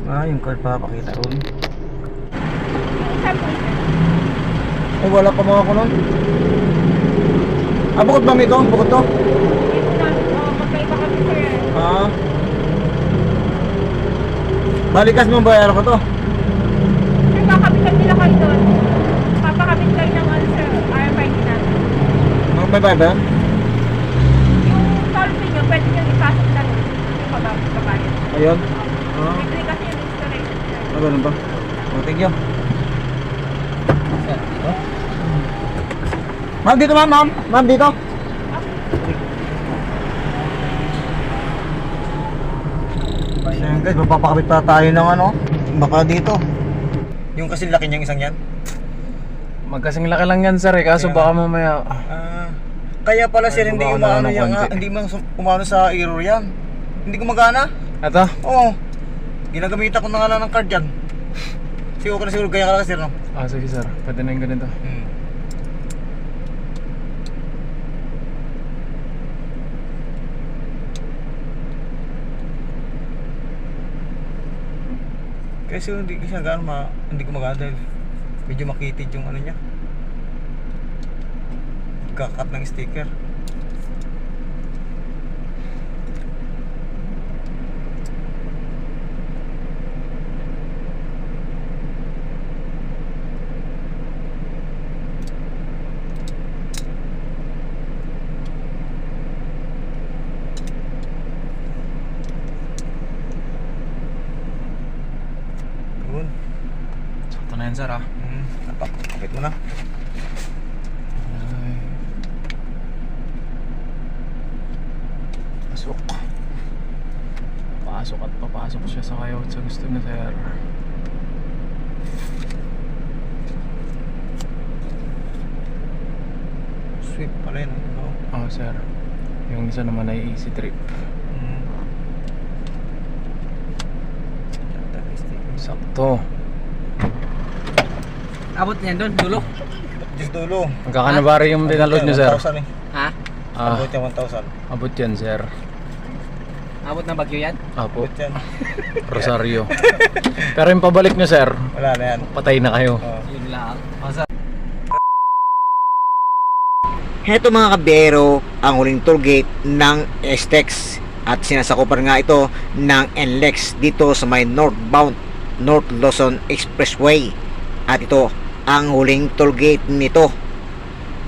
Yung card papakita ron. Isa po. Ay, wala pa mga ko nun. Bukod ba ito? Bukod to? Magkaiba kami sir. Balikas mo bayar ko to. Sir, kakabitan nila kayo doon. Papakabit kayo ng ano sir, RFID natin. Mga may bayar? Yung toll fee nyo, pwede nyo ipasok na doon. Yung babayad. Ayun. Libre kasi yung installation sir. Ganun ba? Thank you. Ma'am, dito ma'am. Ma'am, dito. Ayan guys, magpapakabit pa tayo ng ano. Baka dito. Yung kasing laki niyang isang yan. Magkasing laki lang yan sir kaso Kaya baka mamaya kaya pala sir, hindi gumagana umano ng yan. konti. Hindi man umano sa error yan. Hindi gumagana. Ito? Oo. Ginagamitan ko na nga lang ng card yan. Siguro ka na siguro gaya ka lang sir, no? Sige sir, pwede na yung ganito. Kasi hindi siya hindi gumagana dahil medyo makitid yung ano niya. Kakat ng sticker. Yun. Sakto na yan sir Kapit mo na. Ay. Pasok. Pasok at papasok siya sa kayo sa gusto niya sir. Sweet pala yun. Sir. Yung isa naman ay easy trip. Sakto. Abot niyan doon, dulo. Just dulo. Magkakanabari yung dinaload niyo sir. 1,000 eh. Ha? Abot yung 1,000. Abot yan sir. Abot ng bagyo yan? Apo. Abot yan. Rosario. Pero yung pabalik niyo sir, Wala na yan. patay na kayo. Yun lang. Heto mga kabiyero, ang huling toll gate ng STEX at sinasakupan nga ito ng NLEX dito sa may northbound North Luzon Expressway. At ito ang huling toll gate nito.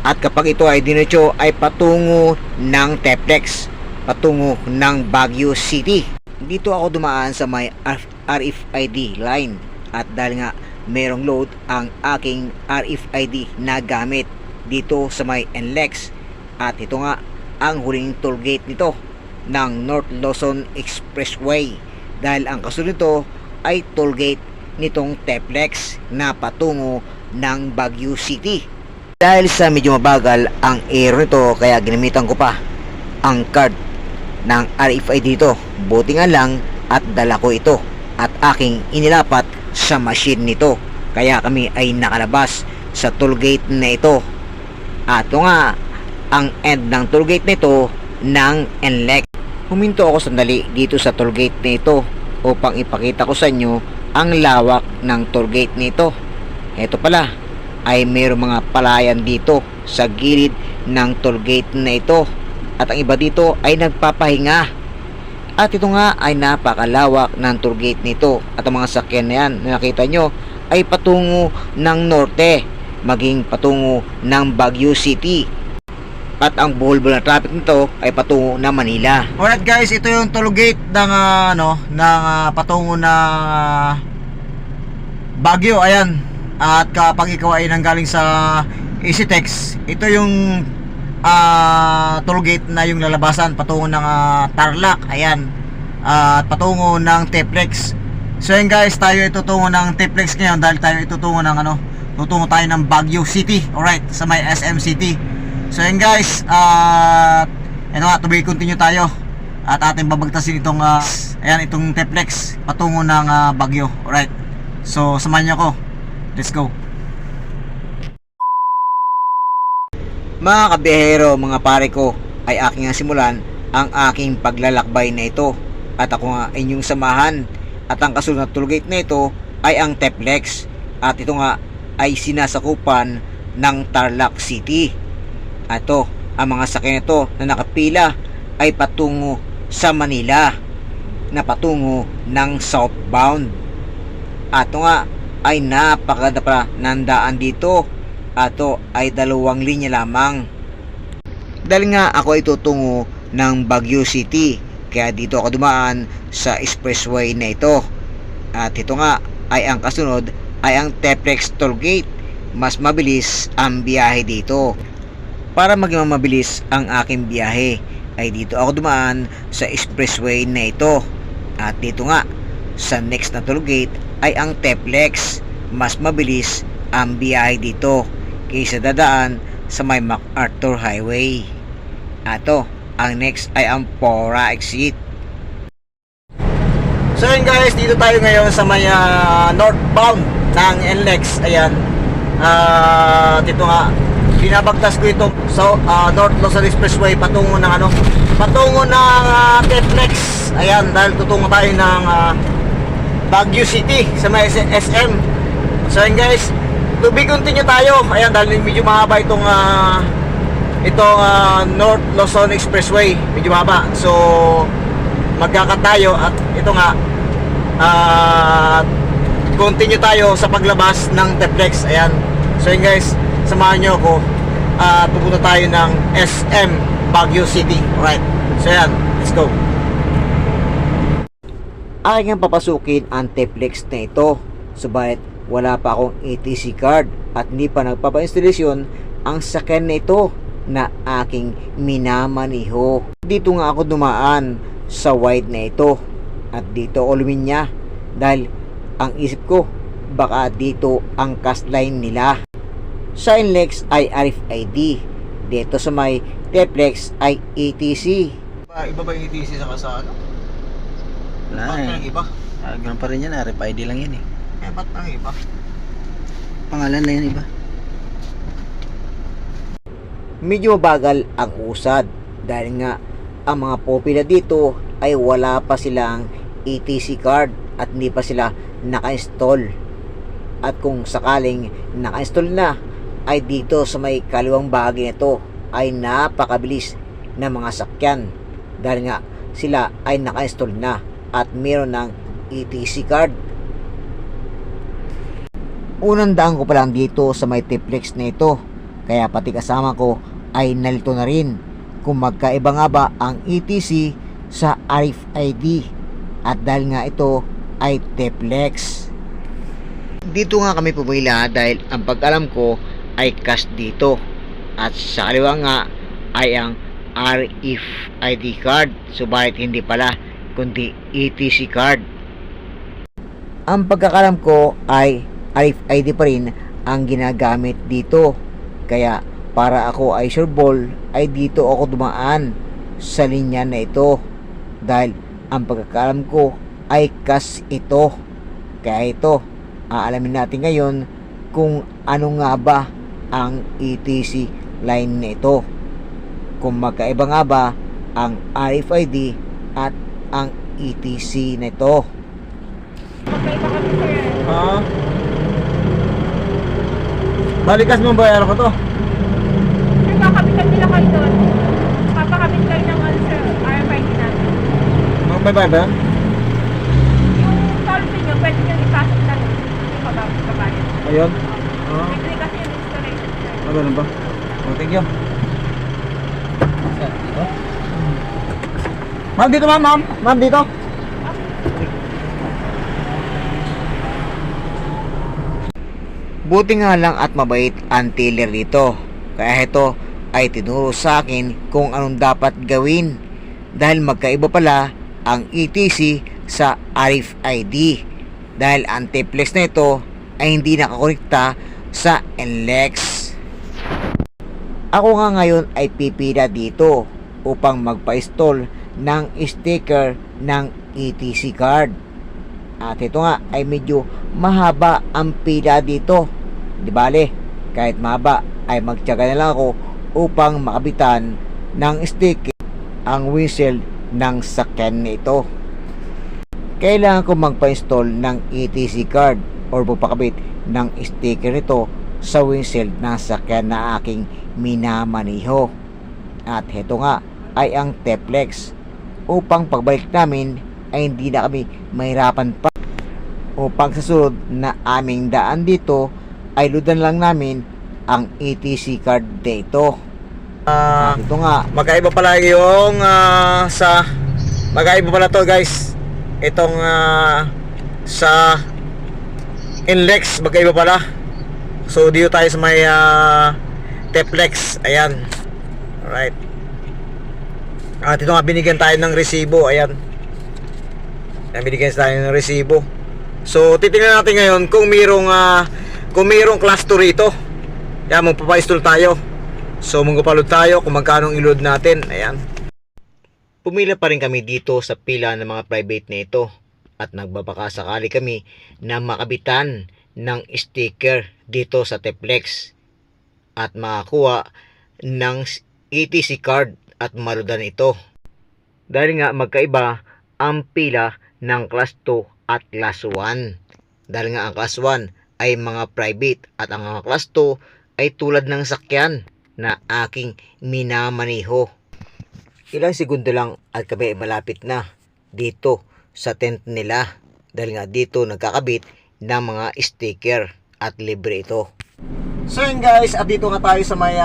At kapag ito ay diretso ay patungo ng TEPLEX, patungo ng Baguio City. Dito ako dumaan sa may RFID line at dahil nga merong load ang aking RFID na gamit dito sa may NLEX at ito nga ang huling toll gate nito ng North Luzon Expressway dahil ang kasunod nito ay toll gate nitong TEPLEX na patungo ng Baguio City. Dahil sa medyo mabagal ang error nito kaya ginamitan ko pa ang card ng RFID dito. Buti nga lang at dala ko ito at aking inilapat sa machine nito kaya kami ay nakalabas sa toll gate na ito. At ito nga ang end ng toll gate nito ng NLEX. Huminto ako sandali dito sa toll gate nito upang ipakita ko sa inyo ang lawak ng toll gate nito. Ito pala ay mayroong mga palayan dito sa gilid ng toll gate na ito at ang iba dito ay nagpapahinga. At ito nga ay napakalawak ng toll gate nito at ang mga sakyan na yan na nakita nyo ay patungo ng norte maging patungo ng Baguio City at ang buhol-buhol na traffic nito ay patungo na Manila. Alright guys, ito yung toll gate ng patungo ng Baguio. Ayan. At kapag ikaw ay nanggaling sa EasyTex, ito yung toll gate na yung lalabasan patungo ng Tarlac. Ayan. At patungo ng TEPLEX. So yun guys, tayo itutungo ng TEPLEX ngayon dahil tayo itutungo ng tutungo tayo ng Baguio City. Alright, sa may SM City. So yun guys, ito nga, to be continue tayo. At ating babagtasin itong itong TEPLEX patungo ng Baguio. Alright. So samahan niyo ako. Let's go. Mga kabiyahero, mga pare ko, ay aking nga simulan ang aking paglalakbay na ito at ako nga inyong samahan At ang kasunod na tollgate na ito ay ang Teplex, at ito nga ay sinasakupan ng Tarlac City. At ito, ang mga sakyan nito na nakapila ay patungo sa Manila na patungo ng southbound. At ito nga ay napakaganda pala ng daan dito. At ito ay 2 linya lamang. Dahil nga ako ay tutungo ng Baguio City, kaya dito ako dumaan sa expressway na ito. At ito nga ay ang kasunod ay ang Teplex Tollgate. Mas mabilis ang biyahe dito. Para maging mabilis ang aking biyahe ay dito ako dumaan sa expressway na ito. At dito nga sa next na tollgate ay ang Teplex. Mas mabilis ang biyahe dito kaysa dadaan sa may MacArthur Highway. Ato, ang next ay ang Pora exit. So yun guys, dito tayo ngayon sa may northbound ng NLEX. Ayan. Dito nga, binabagtas ko ito sa North Luzon Expressway patungo ng patungo ng Teplex. Ayan, dahil tutungo tayo ng Baguio City sa may SM. So yun guys, to be continue tayo. Ayan, dahil medyo mahaba itong North Luzon Expressway, medyo mahaba. So magkakat tayo at ito nga continue tayo sa paglabas ng Teplex. Ayan. So yun guys, samahan nyo ako at pupunta tayo ng SM Baguio City. Alright. So yan, let's go. Aking papasukin ang Teplex na ito, subalit wala pa akong ETC card at hindi pa nagpapa-installasyon ang sakyan na ito na aking minamaniho. Dito nga ako dumaan sa wide na ito at dito ako luminya dahil ang isip ko baka dito ang cash line nila. Sa NLEX ay RFID, dito sa may Teplex ay ETC. Iba ba yung ETC sa ano? Wala Ba't parang iba? Ganun pa rin yan, RFID lang yan eh. Ba't parang iba? Pangalan na yan iba. Medyo mabagal ang usad dahil nga ang mga popila dito ay wala pa silang ETC card at hindi pa sila naka-install. At kung sakaling naka-install na ay dito sa may kaliwang bahagi nito ay napakabilis na mga sakyan dahil nga sila ay naka-install na at meron ng ETC card. Unang daan ko pa lang dito sa may Teplex na ito, kaya pati kasama ko ay nalito na rin kung magkaiba nga ba ang ETC sa RFID. At dahil nga ito ay Teplex, dito nga kami pumila dahil ang pag-alam ko ay cash dito. At sa kaliwa nga ay ang RFID card, subalit hindi pala kundi ETC card. Ang pagkakalam ko ay RFID pa rin ang ginagamit dito, kaya para ako ay sure ball ay dito ako dumaan sa linya na ito dahil ang pagkakalam ko ay cash ito. Kaya ito, aalamin natin ngayon kung ano nga ba ang ETC line na ito, kung magkaiba nga ba ang RFID at ang ETC na ito. Magkaiba kami sir. Balikas mo ba ko to? Sir, kakabitan nila kayo doon. Papakabit kayo ng sir, RFID natin. May ba? Yung toll fee nyo, pwede nyo ipasok na doon. Yung kabayan. Ayun. Libre kasi yung installation sir. Ganun ba? Thank you. Ma'am, dito ma'am. Ma'am, dito. Buti nga lang at mabait ang teller dito, kaya ito ay tinuro sa akin kung anong dapat gawin dahil magkaiba pala ang ETC sa RFID dahil ang Teplex na ito ay hindi nakakonekta sa NLEX. Ako nga ngayon ay pipila dito upang magpa-install ng sticker ng ETC card. At ito nga ay medyo mahaba ang pila dito. Di bale, kahit mahaba ay magtiyaga na lang ako upang makabitan ng sticker ang whistle ng sakyan nito. kailangan ko magpa-install ng ETC card or pagpakabit ng sticker nito sa windshield ng sakyan na aking minamaniho. At heto nga ay ang Teplex, upang pagbalik namin ay hindi na kami mahirapan pa, upang sa sunod na aming daan dito ay ludan lang namin ang ETC card dito. Ito nga, Magkaiba pala yung magkaiba pala to guys. Itong sa Inlex magkaiba pala. So dito tayo sa may Teplex. Ayan. Alright. At ito nga, binigyan tayo ng resibo. Ayan. Binigyan tayo ng resibo. So titingnan natin ngayon kung mayroong class 2 rito. Ayan, magpapa-install tayo. So magpapaload tayo kung magkano i-load natin. Ayan. pumila pa rin kami dito sa pila ng mga private na ito at nagbabakasakali kami na makabitan ng sticker dito sa Teplex at makakuha ng ETC card at maludan ito. Dahil nga magkaiba ang pila ng Class 2 at Class 1. Dahil nga ang Class 1 ay mga private at ang mga Class 2 ay tulad ng sakyan na aking minamaniho. Ilang segundo lang at kami ay malapit na dito sa tent nila. Dahil nga dito nagkakabit ng mga sticker at libre ito. So yun guys, at dito nga tayo sa may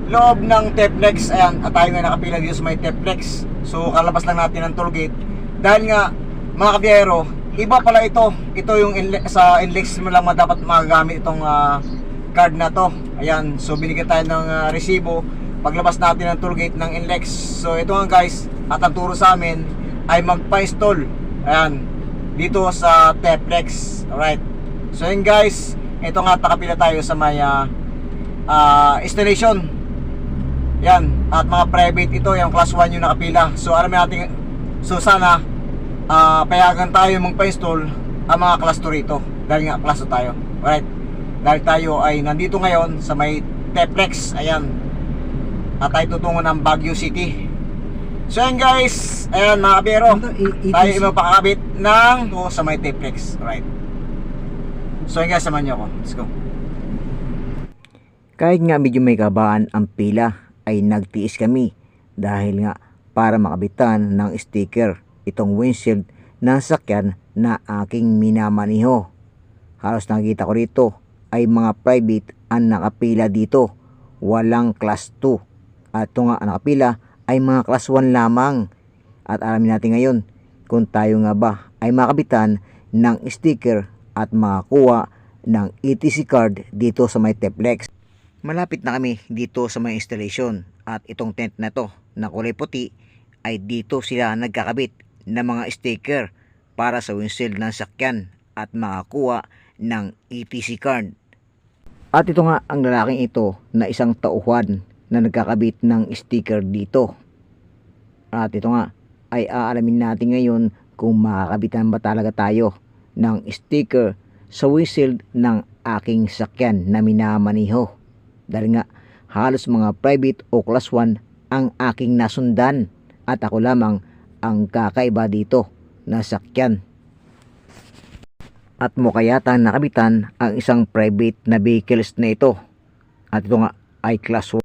loob ng Teplex. Ayan, at tayo nga nakapila dito sa may Teplex. So kalabas lang natin ng toll gate. Dahil nga mga kabiyero, iba pala ito. Ito yung sa Inlex mo lang dapat magagamit itong card na to. Ayan, so binigyan tayo ng resibo paglabas natin ng toll gate ng Inlex. So ito nga guys, at ang turo sa amin ay magpa-install. Ayan, dito sa Teplex. Alright. So yun guys, ito nga nakapila tayo sa may installation. Yan, at mga private ito, yung class 1 yung nakapila. So alam natin, so sana payagan tayo magpa-install ang mga class 2 rito. Dahil nga class 2 tayo. Alright. Dahil tayo ay nandito ngayon sa may Teplex. Ayan. At tayo tutungo ng Baguio City. So yan guys, ayan mga kabiyero, tayo magpakakabit ng sa may Teplex. Alright. So yan guys, samahan nyo ako. Let's go. Kahit nga medyo may kabaan ang pila, ay nagtiis kami dahil nga para makabitan ng sticker itong windshield ng sakyan na aking minamaniho. Halos nakikita ko rito ay mga private ang nakapila dito, walang class 2. At ito nga ang nakapila ay mga class 1 lamang. At alamin natin ngayon kung tayo nga ba ay makabitan ng sticker at makakuha ng ETC card dito sa may Teplex. Malapit na kami dito sa may installation at itong tent na to na kulay puti ay dito sila nagkakabit ng mga sticker para sa windshield ng sakyan at makakuha ng ETC card. At ito nga ang lalaking ito na isang tauhan na nagkakabit ng sticker dito. At ito nga ay aalamin natin ngayon kung makakabitan ba talaga tayo ng sticker sa windshield ng aking sakyan na minamaniho. Dahil nga halos mga private o class 1 ang aking nasundan at ako lamang ang kakaiba dito na sakyan. At mukha yata nakabitan ang isang private na vehicles na ito. At ito nga ay class 1.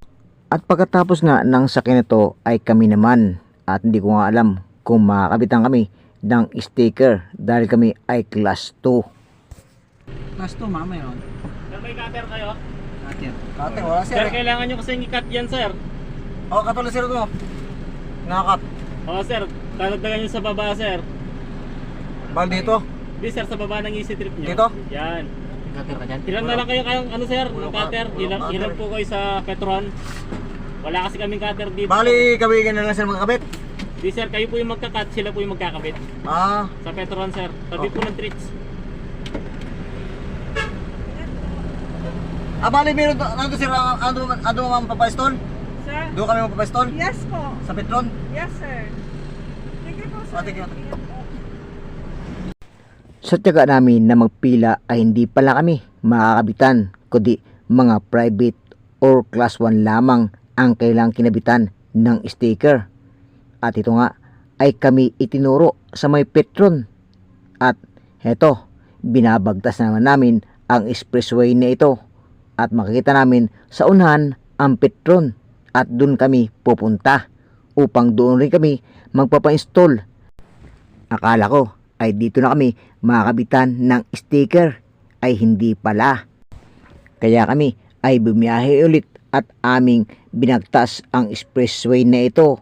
At pagkatapos nga ng sakyan ito ay kami naman. At hindi ko nga alam kung makakabitan kami ng sticker dahil kami ay class 2. Class 2 ma'am, mayroon. Sir, may cutter kayo? Cutter. Kate, wala Sir, sir. kailangan nyo kasi i-cut yan, sir. Oh, katulad sir ito. Nakakat. Oo, sir. Tatagdagan nyo sa baba, sir. Bal dito. Di, sir, sa baba ng easy trip nyo. Dito? Yan. Cutter ka dyan? Ilan na lang kayo kayong, ano, sir, ng cutter? Ilan po kayo sa Petron? Wala kasi kaming cutter dito. Bali, kawigan na lang sir magkakabit. Di, sir, kayo po yung magka-cut, sila po yung magkakabit. Sa Petron, sir. Tabi po ng treats. bali meron nando sir, ando mo magpapa-install? Sir? Doon kami magpapa-install? Yes po. Sa Petron? Yes, sir. Thank you po, sir. Thank you. Sa tiyaga namin na magpila ay hindi pala kami makakabitan kundi mga private or class 1 lamang ang kailangang kinabitan ng sticker. At ito nga ay kami itinuro sa may Petron. At heto, binabagtas naman namin ang expressway na ito at makikita namin sa unahan ang Petron at doon kami pupunta upang doon rin kami magpapa-install. Akala ko ay dito na kami makakabitan ng sticker, ay hindi pala. Kaya kami ay bumiyahe ulit at aming binagtas ang expressway na ito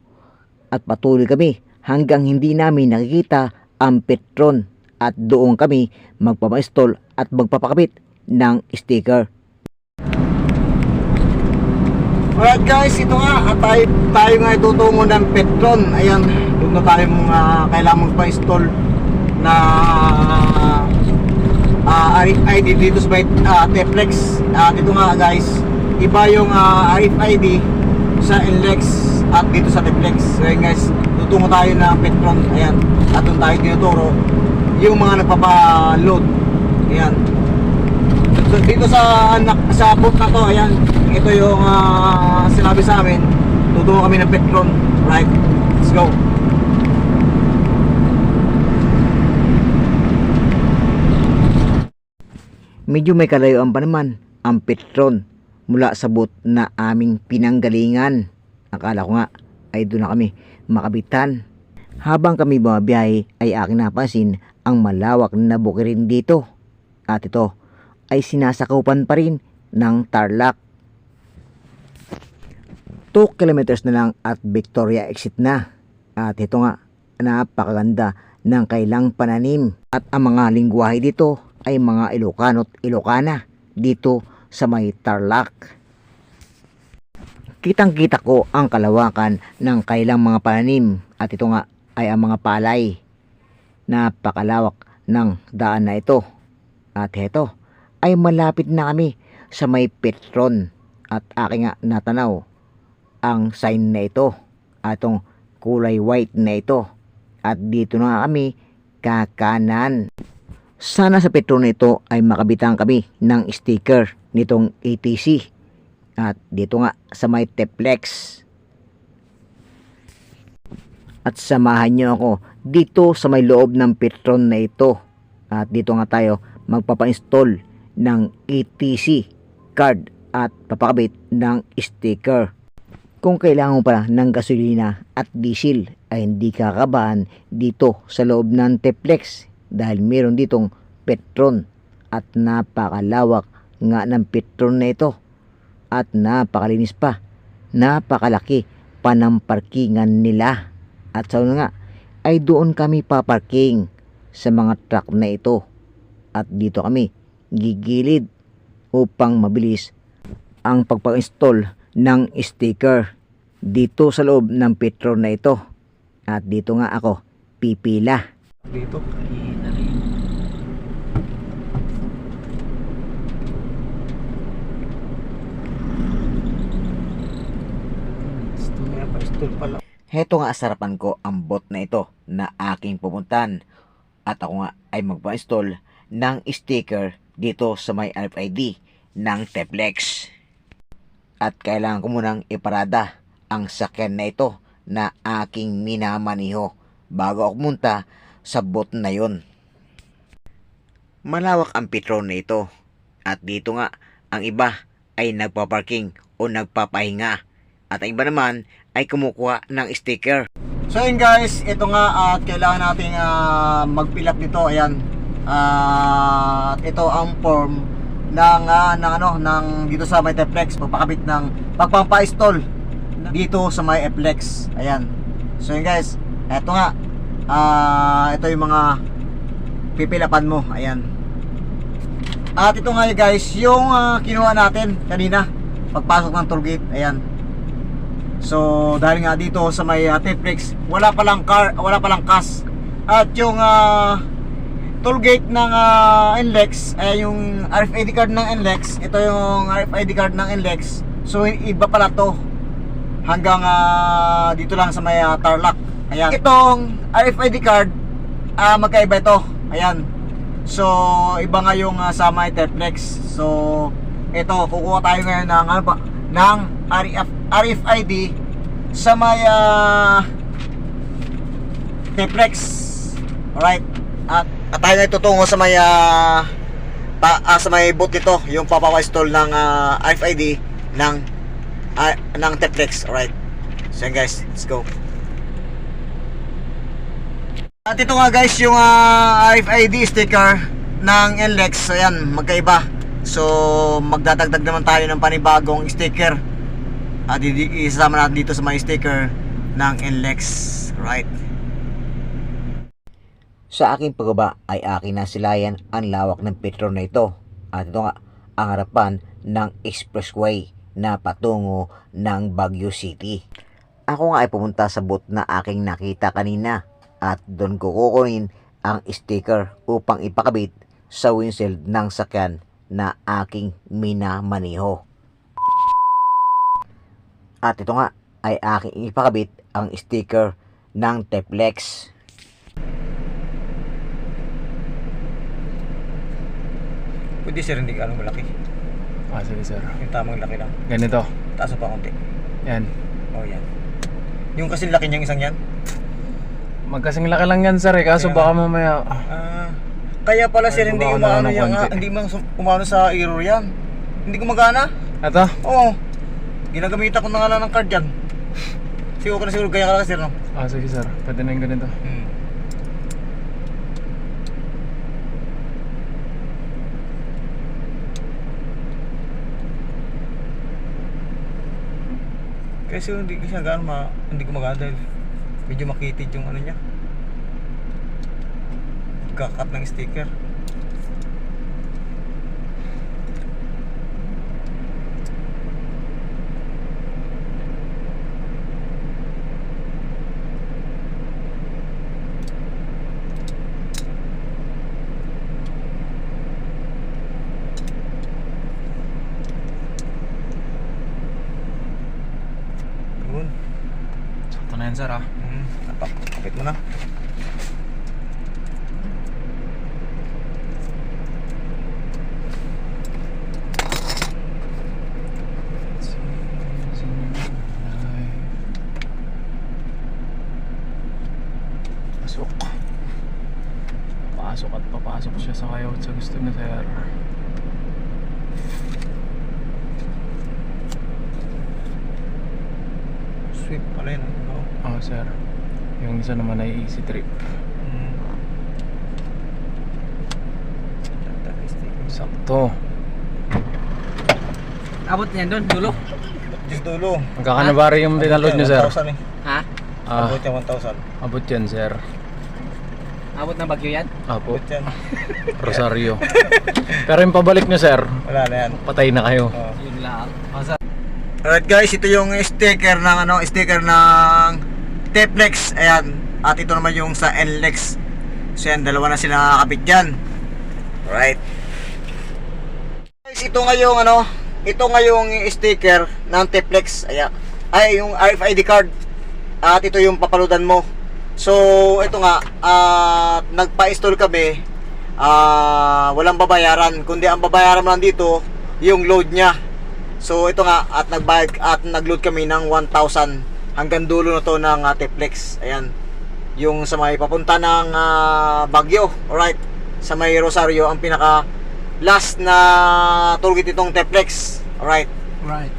at patuloy kami hanggang hindi namin nakikita ang Petron at doon kami magpapa-install at magpapakabit ng sticker. Alright guys, ito nga at tayo nga itutungo ng Petron. Ayan, doon na tayo kailangan magpa-install na RFID dito sa Teplex. Dito nga guys, iba yung RFID sa NLEX at dito sa Teplex. So ayan guys, tutungo tayo ng Petron. Ayan, at doon tayo tinuturo yung mga nagpapa-load. Ayan. So dito sa booth na to, ayan, ito yung sinabi sa amin, tutungo kami ng Petron. Right, let's go. Medyo may kalayuan pa naman ang Petron mula sa booth na aming pinanggalingan. Akala ko nga ay doon na kami makabitan. Habang kami bumabiyahe ay aking napansin ang malawak na bukirin dito. At ito ay sinasakupan pa rin ng Tarlac. 2 kilometers na lang at Victoria exit na. At ito nga, napakaganda ng kailang pananim. At ang mga lingwahe dito ay mga Ilocano at Ilocana dito sa may Tarlac. Kitang-kita ko ang kalawakan ng kailang mga pananim at ito nga ay ang mga palay. Napakalawak ng daan na ito. At ito ay malapit na kami sa may Petron at aking nga natanaw ang sign na ito, atong kulay white na ito. At dito na kami kakanan. Sana sa Petron na ito ay makabitan kami ng sticker nitong ATC. At dito nga sa may Teplex. At samahan nyo ako dito sa may loob ng Petron na ito. At dito nga tayo magpapa-install ng ATC card at papakabit ng sticker. Kung kailangan mo pala ng gasolina at diesel ay hindi kakabahan dito sa loob ng Teplex dahil meron ditong Petron at napakalawak nga ng Petron na ito at napakalinis pa, napakalaki pa ng parkingan nila. At sa una nga ay doon kami paparking sa mga truck na ito at dito kami gigilid upang mabilis ang pagpa-install ng sticker dito sa loob ng Petron na ito. At dito nga ako pipila. Dito. Pa-install pala. Heto nga sarapan ko ang bot na ito na aking pupuntan at ako nga ay magpa-install ng sticker dito sa may RFID ng Teplex. At kailangan ko munang iparada ang sakyan na ito na aking minamaniho bago ako pumunta sa bot na yon. Malawak ang Petron na ito at dito nga ang iba ay nagpaparking o nagpapahinga at ang iba naman ay kumukuha ng sticker. So yun guys, ito nga at kailangan nating mag-fill up dito. Ayan. At ito ang form ng dito sa may Teplex, pagpakabit ng pagpapa-install dito sa may Teplex. Ayan. So yun guys, ito nga ito yung mga pipilapan mo. Ayan. At ito nga guys, yung kinuha natin kanina pagpasok ng toll gate. Ayan. So dahil nga dito sa may Teplex wala palang cash. At yung toll gate ng NLEX ay yung RFID card ng NLEX. Ito yung RFID card ng NLEX. So iba pala to hanggang dito lang sa may Tarlac. Ayan. Itong RFID card magkaiba ito. Ayan. So iba nga yung sa may Teplex. So ito kukuha tayo ngayon ng RFID sa may T-Flex. Alright. At tayo na tutungo sa may sa may boot nito, yung papapa-install ng RFID ng T-Flex. Alright. So yan guys, let's go. At ito nga guys yung RFID sticker ng NLEX. So yan, magkaiba. So magdadagdag naman tayo ng panibagong sticker. At isasama natin dito sa mga sticker ng NLEX. Right. Sa aking pagbaba ay aking nasilayan ang lawak ng petron na ito. At ito nga ang harapan ng expressway na patungo ng Baguio City. Ako nga ay pumunta sa booth na aking nakita kanina at doon ko kukunin ang sticker upang ipakabit sa windshield ng sakyan na aking minamaniho. At ito nga ay aking ipakabit ang sticker ng T-Flex. Pwede sir, hindi ka malaki. Sige sir. Yung tamang laki lang. Ganito. Taas mo pa konti. Yan. Oh yan. Yung kasing laki niyang isang yan. Magkasing laki lang yan sir kaso Kaya baka mamaya kaya pala sir, Ay, hindi gumagawa umano ng yan. konti. Hindi umano sa error yan. Hindi gumagana. Ito? Oo. Ginagamitan ko na nga lang ng card yan. Siguro ka na siguro, kaya ka lang sir, no? Sige sir. Pwede na yung ganito. Kasi hindi siya hindi gumagana dahil medyo makitid yung ano niya. Kakat ng sticker. Yun. Sakto na yan sir Kapit mo na. Pasok. Pasok at papasok siya sa kayo sa gusto niya sir. Sweep pala yun. Sir. Yung isa naman ay easy trip. Sakto. Abot niyan doon, dulo. Just dulo. Magkakanabari yung dinaload niyo sir. 1,000 eh. Ha? Abot yung 1,000. Abot yan sir. Abot ng Bagyo yan? Apo. Abot yan. Rosario. Pero yung pabalik niyo sir, Wala na yan. patay na kayo. Yun lang. Sir. Alright guys, ito yung sticker ng sticker ng T-Flex. Ayan. At ito naman yung sa NLEX. So yan, dalawa na sila nakakabit dyan. Alright. Guys, ito nga yung ito nga yung sticker ng T-Flex. Ayan. Ay, yung RFID card. At ito yung papaludan mo. So, ito nga, nagpa-install kami. Walang babayaran. Kundi ang babayaran mo lang dito, yung load niya. So, ito nga, at nagbayad at nagload kami ng 1,000 hanggang dulo na to ng T-Flex. Ayan. Yung sa may papunta ng Baguio. Alright. Sa may Rosario, ang pinaka last na tollgate itong T-Flex. Alright. Right.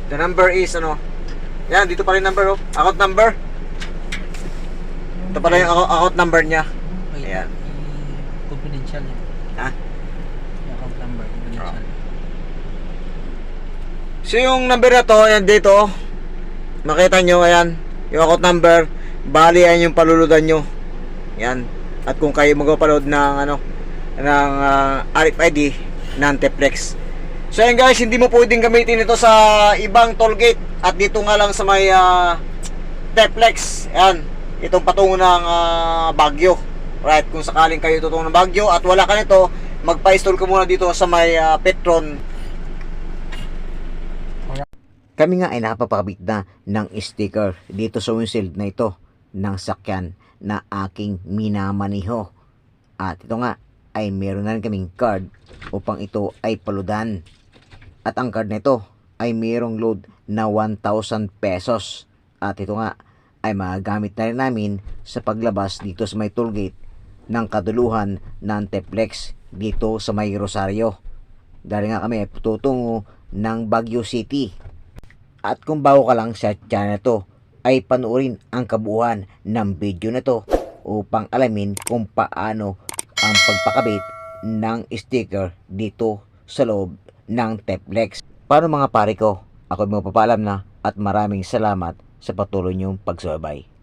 The number is yan, dito pa rin number account number. Ito pala yung account number niya. Ayan. Confidential yan. Ha? Yung account number, confidential. So yung number na to, ayan dito. Makita nyo, ayan. Yung account number, bali yan yung paluludan nyo. Yan. At kung kayo magpapaload ng ng RFID ng T-Flex. So ayan guys, hindi mo pwedeng gamitin ito sa ibang tollgate. At dito nga lang sa may T-Flex. Ayan. Itong patungo ng Baguio. Right, kung sakaling kayo tutungo ng Baguio at wala ka nito, magpa-install ka muna dito sa may Petron. Kami nga ay nakapapakabit na ng sticker dito sa windshield na ito ng sakyan na aking minamaniho. At ito nga ay meron na rin kaming card upang ito ay paludan. At ang card nito ay mayroong load na 1,000 pesos. At ito nga ay magagamit na rin namin sa paglabas dito sa may tollgate ng kaduluhan ng Teplex dito sa may Rosario. Dahil nga kami ay tutungo ng Baguio City. At kung bago ka lang sa channel na to, ay panoorin ang kabuuan ng video na to upang alamin kung paano ang pagpakabit ng sticker dito sa loob ng Teplex. Paano mga pare ko, ako ay magpapaalam na at maraming salamat sa patuloy niyong pagsubaybay.